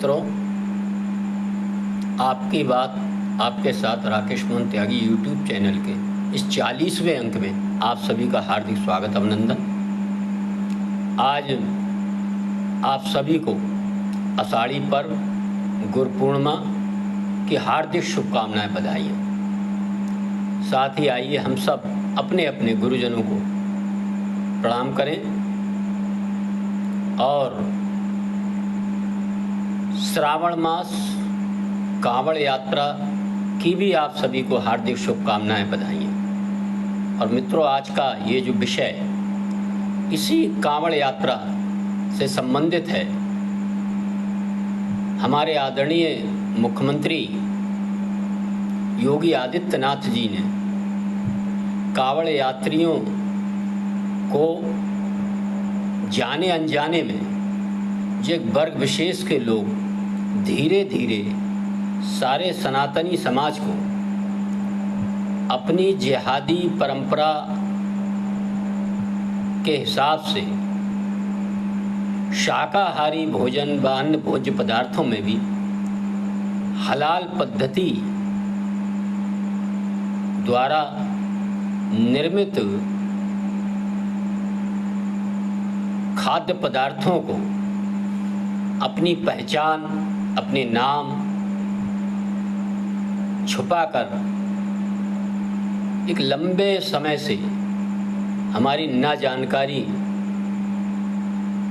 मित्रों, आपकी बात आपके साथ राकेश मोहन त्यागी यूट्यूब चैनल के इस 40वें अंक में आप सभी का हार्दिक स्वागत अभिनंदन। आज आप सभी को आषाढ़ी पर्व गुरु पूर्णिमा की हार्दिक शुभकामनाएं, बधाइयाँ। साथ ही आइए हम सब अपने अपने गुरुजनों को प्रणाम करें और श्रावण मास कांवड़ यात्रा की भी आप सभी को हार्दिक शुभकामनाएं, बधाइयाँ। और मित्रों, आज का ये जो विषय इसी कांवड़ यात्रा से संबंधित है। हमारे आदरणीय मुख्यमंत्री योगी आदित्यनाथ जी ने कांवड़ यात्रियों को जाने अनजाने में जो एक वर्ग विशेष के लोग धीरे धीरे सारे सनातनी समाज को अपनी जिहादी परंपरा के हिसाब से शाकाहारी भोजन व अन्य भोज्य पदार्थों में भी हलाल पद्धति द्वारा निर्मित खाद्य पदार्थों को अपनी पहचान, अपने नाम छुपाकर एक लंबे समय से हमारी ना जानकारी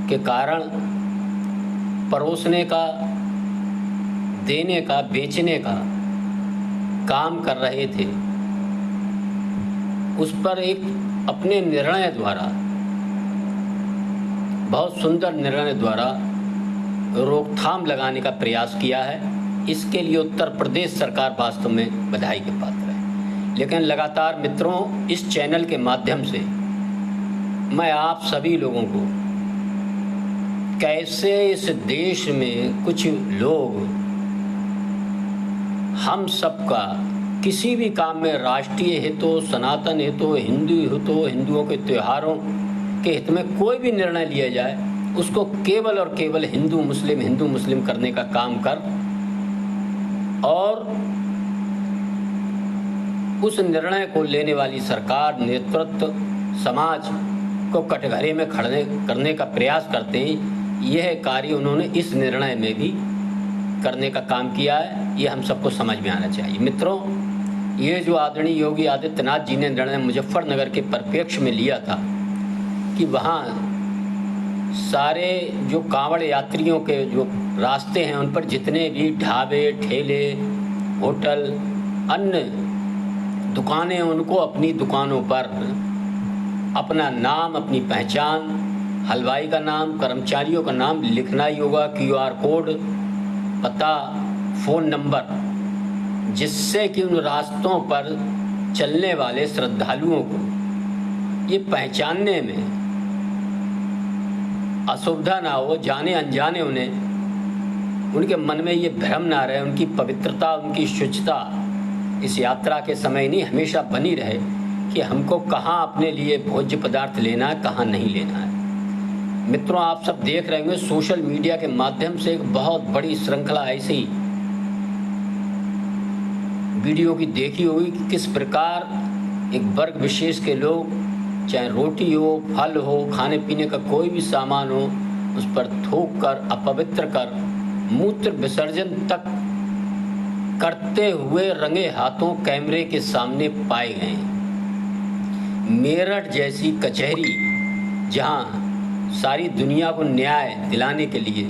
के कारण परोसने का, देने का, बेचने का काम कर रहे थे। उस पर एक अपने निर्णय द्वारा, बहुत सुंदर निर्णय द्वारा रोकथाम लगाने का प्रयास किया है। इसके लिए उत्तर प्रदेश सरकार वास्तव में बधाई के पात्र है। लेकिन लगातार मित्रों, इस चैनल के माध्यम से मैं आप सभी लोगों को कैसे इस देश में कुछ लोग हम सबका किसी भी काम में राष्ट्रीय हित हो, सनातन हित हो, हिंदू हित हो, हिंदुओं के त्योहारों के हित में कोई भी निर्णय लिया जाए उसको केवल और केवल हिंदू मुस्लिम करने का काम कर और उस निर्णय को लेने वाली सरकार, नेतृत्व, समाज को कटघरे में खड़े करने का प्रयास करते हैं। यह कार्य उन्होंने इस निर्णय में भी करने का काम किया है। ये हम सबको समझ में आना चाहिए। मित्रों, ये जो आदरणीय योगी आदित्यनाथ जी ने निर्णय मुजफ्फरनगर के परिप्रेक्ष्य में लिया था कि वहाँ सारे जो कांवड़ यात्रियों के जो रास्ते हैं उन पर जितने भी ढाबे, ठेले, होटल, अन्य दुकानें, उनको अपनी दुकानों पर अपना नाम, अपनी पहचान, हलवाई का नाम, कर्मचारियों का नाम लिखना ही होगा, QR कोड, पता, फ़ोन नंबर, जिससे कि उन रास्तों पर चलने वाले श्रद्धालुओं को ये पहचानने में असुविधा ना हो, जाने अनजाने उन्हें उनके मन में ये भ्रम ना रहे, उनकी पवित्रता, उनकी शुचिता इस यात्रा के समय नहीं हमेशा बनी रहे कि हमको कहाँ अपने लिए भोज्य पदार्थ लेना है, कहाँ नहीं लेना है। मित्रों, आप सब देख रहे होंगे सोशल मीडिया के माध्यम से एक बहुत बड़ी श्रृंखला ऐसी वीडियो की देखी होगी कि किस प्रकार एक वर्ग विशेष के लोग, चाहे रोटी हो, फल हो, खाने पीने का कोई भी सामान हो, उस पर थूक कर, अपवित्र कर, मूत्र विसर्जन तक करते हुए रंगे हाथों कैमरे के सामने पाए गए। मेरठ जैसी कचहरी, जहां सारी दुनिया को न्याय दिलाने के लिए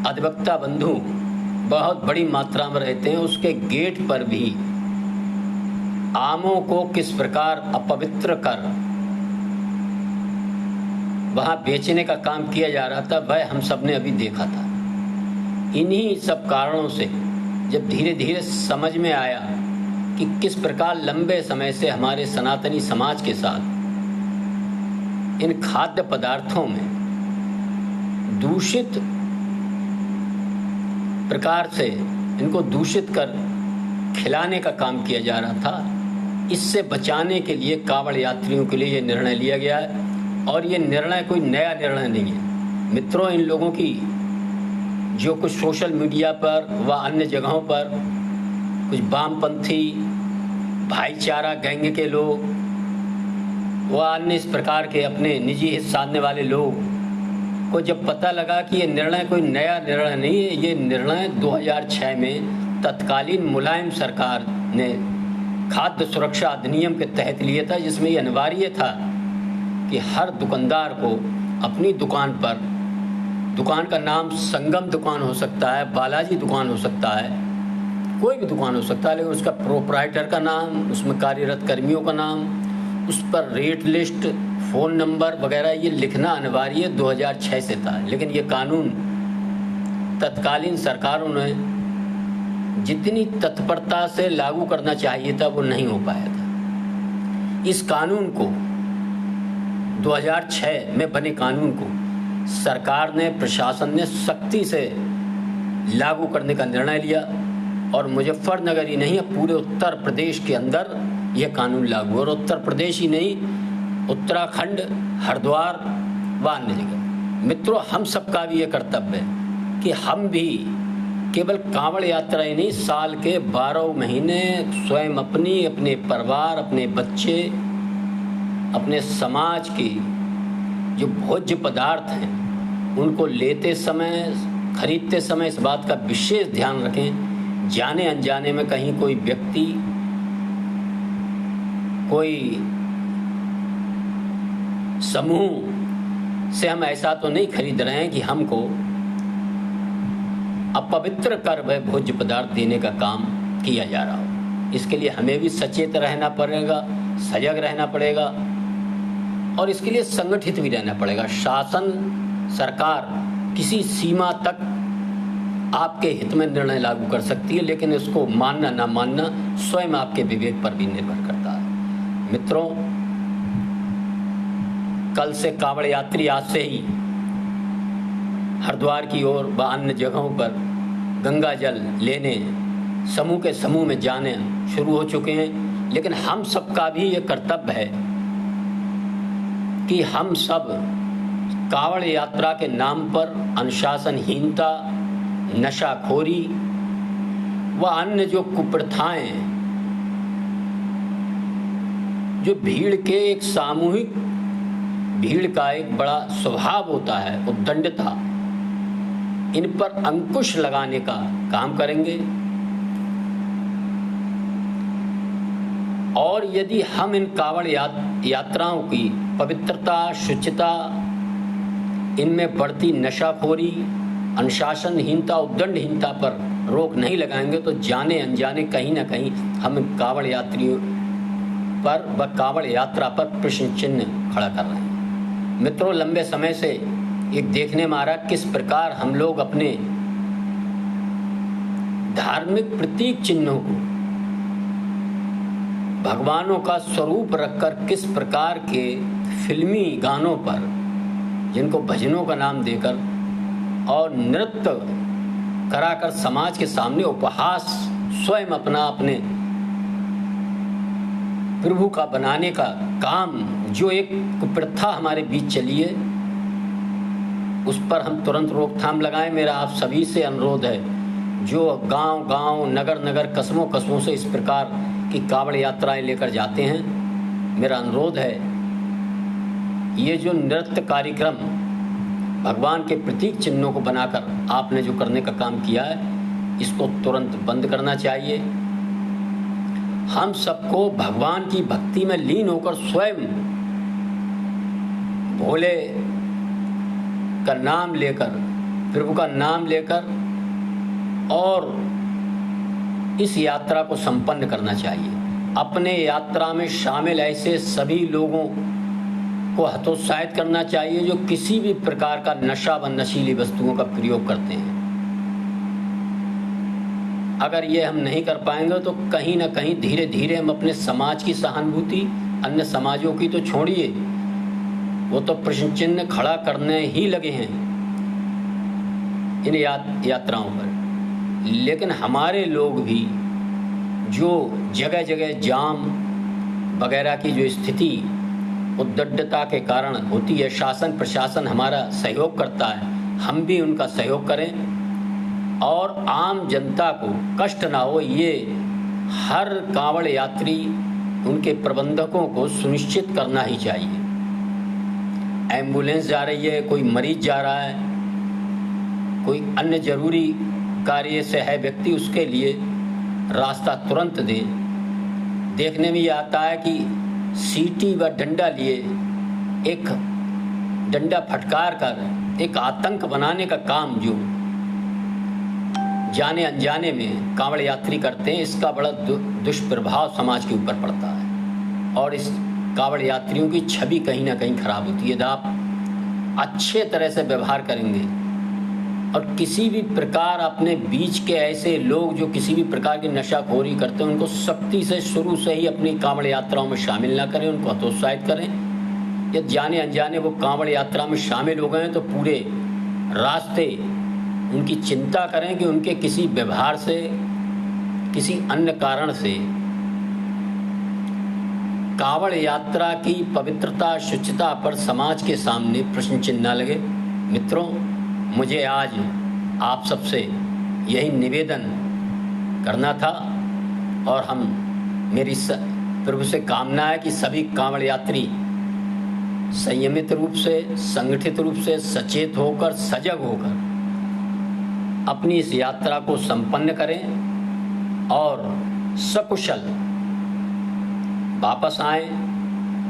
अधिवक्ता बंधु बहुत बड़ी मात्रा में रहते हैं, उसके गेट पर भी आमों को किस प्रकार अपवित्र कर वहां बेचने का काम किया जा रहा था, वह हम सब ने अभी देखा था। इन्हीं सब कारणों से जब धीरे धीरे समझ में आया कि किस प्रकार लंबे समय से हमारे सनातनी समाज के साथ इन खाद्य पदार्थों में दूषित प्रकार से इनको दूषित कर खिलाने का काम किया जा रहा था, इससे बचाने के लिए कांवड़ यात्रियों के लिए ये निर्णय लिया गया है। और ये निर्णय कोई नया निर्णय नहीं है। मित्रों, इन लोगों की जो कुछ सोशल मीडिया पर व अन्य जगहों पर कुछ वामपंथी भाईचारा गैंग के लोग व अन्य इस प्रकार के अपने निजी हित साधने वाले लोग को जब पता लगा कि ये निर्णय कोई नया निर्णय नहीं है, ये निर्णय 2006 में तत्कालीन मुलायम सरकार ने खाद्य सुरक्षा अधिनियम के तहत लिया था, जिसमें ये अनिवार्य था कि हर दुकानदार को अपनी दुकान पर, दुकान का नाम संगम दुकान हो सकता है, बालाजी दुकान हो सकता है, कोई भी दुकान हो सकता है, लेकिन उसका प्रोप्राइटर का नाम, उसमें कार्यरत कर्मियों का नाम, उस पर रेट लिस्ट, फ़ोन नंबर वगैरह ये लिखना अनिवार्य 2006 से था। लेकिन ये कानून तत्कालीन सरकारों ने जितनी तत्परता से लागू करना चाहिए था वो नहीं हो पाया था। इस कानून को 2006 में बने कानून को सरकार ने, प्रशासन ने सख्ती से लागू करने का निर्णय लिया और मुजफ्फरनगर ही नहीं, पूरे उत्तर प्रदेश के अंदर यह कानून लागू, और उत्तर प्रदेश ही नहीं, उत्तराखंड, हरिद्वार व अन्य जगह। मित्रों, हम सबका भी ये कर्तव्य है कि हम भी केवल कांवड़ यात्रा ही नहीं, साल के 12 महीने स्वयं अपनी, अपने परिवार, अपने बच्चे, अपने समाज की जो भोज्य पदार्थ हैं उनको लेते समय, खरीदते समय इस बात का विशेष ध्यान रखें, जाने अनजाने में कहीं कोई व्यक्ति, कोई समूह से हम ऐसा तो नहीं खरीद रहे हैं कि हमको अपवित्र कर वह भोज्य पदार्थ देने का काम किया जा रहा हो। इसके लिए हमें भी सचेत रहना पड़ेगा, सजग रहना पड़ेगा और इसके लिए संगठित भी रहना पड़ेगा। शासन, सरकार किसी सीमा तक आपके हित में निर्णय लागू कर सकती है, लेकिन इसको मानना ना मानना स्वयं आपके विवेक पर भी निर्भर करता है। मित्रों, कल से कांवड़ यात्री आज से ही हरिद्वार की ओर व अन्य जगहों पर गंगा जल लेने समूह के समूह में जाने शुरू हो चुके हैं। लेकिन हम सबका भी ये कर्तव्य है कि हम सब कांवड़ यात्रा के नाम पर अनुशासनहीनता, नशाखोरी व अन्य जो कुप्रथाएं, जो भीड़ के एक सामूहिक भीड़ का एक बड़ा स्वभाव होता है, उद्दंडता, इन पर अंकुश लगाने का काम करेंगे। और यदि हम इन कांवड़ यात्राओं की पवित्रता, शुचिता, इनमें बढ़ती नशाखोरी, अनुशासनहीनता, उद्दंडहीनता पर रोक नहीं लगाएंगे तो जाने अनजाने कहीं ना कहीं हम कांवड़ यात्रियों पर व कांवड़ यात्रा पर प्रश्न चिन्ह खड़ा कर रहे हैं। मित्रों, लंबे समय से एक देखने में आ रहा किस प्रकार हम लोग अपने धार्मिक प्रतीक चिन्हों को भगवानों का स्वरूप रखकर किस प्रकार के फिल्मी गानों पर, जिनको भजनों का नाम देकर और नृत्य कराकर समाज के सामने उपहास स्वयं अपने प्रभु का बनाने का काम, जो एक कुप्रथा हमारे बीच चली है, उस पर हम तुरंत रोकथाम लगाएं। मेरा आप सभी से अनुरोध है, जो गांव-गांव, नगर-नगर, कस्बों से इस प्रकार की कांवड़ यात्राएं लेकर जाते हैं, मेरा अनुरोध है, ये जो नृत्य कार्यक्रम भगवान के प्रतीक चिन्हों को बनाकर आपने जो करने का काम किया है, इसको तुरंत बंद करना चाहिए। हम सबको भगवान की भक्ति में लीन होकर स्वयं भोले का नाम लेकर, प्रभु का नाम लेकर और इस यात्रा को संपन्न करना चाहिए। अपने यात्रा में शामिल ऐसे सभी लोगों को हतोत्साहित करना चाहिए जो किसी भी प्रकार का नशा व नशीली वस्तुओं का प्रयोग करते हैं। अगर ये हम नहीं कर पाएंगे तो कहीं ना कहीं धीरे धीरे हम अपने समाज की सहानुभूति, अन्य समाजों की तो छोड़िए, वो तो प्रश्न चिन्ह खड़ा करने ही लगे हैं इन यात्राओं पर। लेकिन हमारे लोग भी जो जगह जगह जाम वगैरह की जो स्थिति उद्दंडता के कारण होती है, शासन प्रशासन हमारा सहयोग करता है, हम भी उनका सहयोग करें और आम जनता को कष्ट ना हो, ये हर कांवड़ यात्री उनके प्रबंधकों को सुनिश्चित करना ही चाहिए। एम्बुलेंस जा रही है, कोई मरीज जा रहा है, कोई अन्य जरूरी कार्य से है व्यक्ति, उसके लिए रास्ता तुरंत दें। देखने में ये आता है कि सीटी व डंडा लिए एक डंडा फटकार कर एक आतंक बनाने का काम जो जाने अनजाने में कांवड़ यात्री करते हैं, इसका बड़ा दुष्प्रभाव समाज के ऊपर पड़ता है और इस कांवड़ यात्रियों की छवि कहीं ना कहीं खराब होती है। यदि आप अच्छे तरह से व्यवहार करेंगे और किसी भी प्रकार अपने बीच के ऐसे लोग जो किसी भी प्रकार की नशाखोरी करते हैं, उनको सख्ती से शुरू से ही अपनी कांवड़ यात्राओं में शामिल ना करें, उनको हतोत्साहित करें। यदि जाने अनजाने वो कांवड़ यात्रा में शामिल हो गए हैं तो पूरे रास्ते उनकी चिंता करें कि उनके किसी व्यवहार से, किसी अन्य कारण से कांवड़ यात्रा की पवित्रता, शुचिता पर समाज के सामने प्रश्न चिन्ह न लगे। मित्रों, मुझे आज आप सबसे यही निवेदन करना था और मेरी प्रभु से कामना है कि सभी कांवड़ यात्री संयमित रूप से, संगठित रूप से, सचेत होकर, सजग होकर अपनी इस यात्रा को संपन्न करें और सकुशल वापस आएं।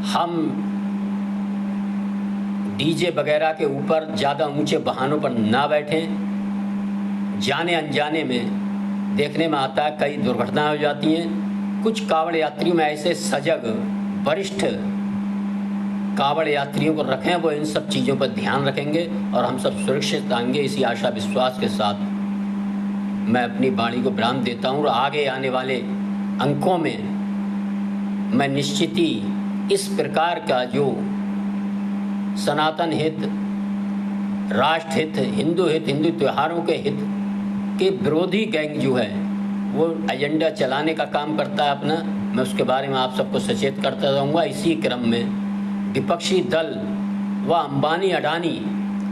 हम डीजे वगैरह के ऊपर ज़्यादा ऊंचे वाहनों पर ना बैठें। जाने अनजाने में देखने में आता है कई दुर्घटनाएं हो जाती हैं। कुछ कांवड़ यात्रियों में ऐसे सजग वरिष्ठ कांवड़ यात्रियों को रखें, वो इन सब चीज़ों पर ध्यान रखेंगे और हम सब सुरक्षित आएंगे। इसी आशा विश्वास के साथ मैं अपनी वाणी को विराम देता हूँ और आगे आने वाले अंकों में मैं निश्चित ही इस प्रकार का जो सनातन हित, राष्ट्र हित, हिंदू त्योहारों के हित के विरोधी गैंग जो है वो एजेंडा चलाने का काम करता है अपना, मैं उसके बारे में आप सबको सचेत करता रहूँगा। इसी क्रम में विपक्षी दल व अंबानी अडानी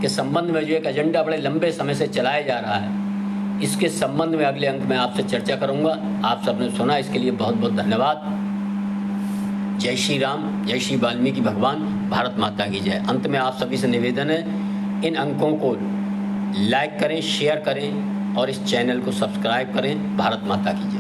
के संबंध में जो एक एजेंडा बड़े लंबे समय से चलाया जा रहा है, इसके संबंध में अगले अंक में आपसे चर्चा करूँगा। आप सबने सुना, इसके लिए बहुत बहुत धन्यवाद। जय श्री राम, जय श्री वाल्मीकि भगवान, भारत माता की जय। अंत में आप सभी से निवेदन है, इन अंकों को लाइक करें, शेयर करें और इस चैनल को सब्सक्राइब करें। भारत माता की जय।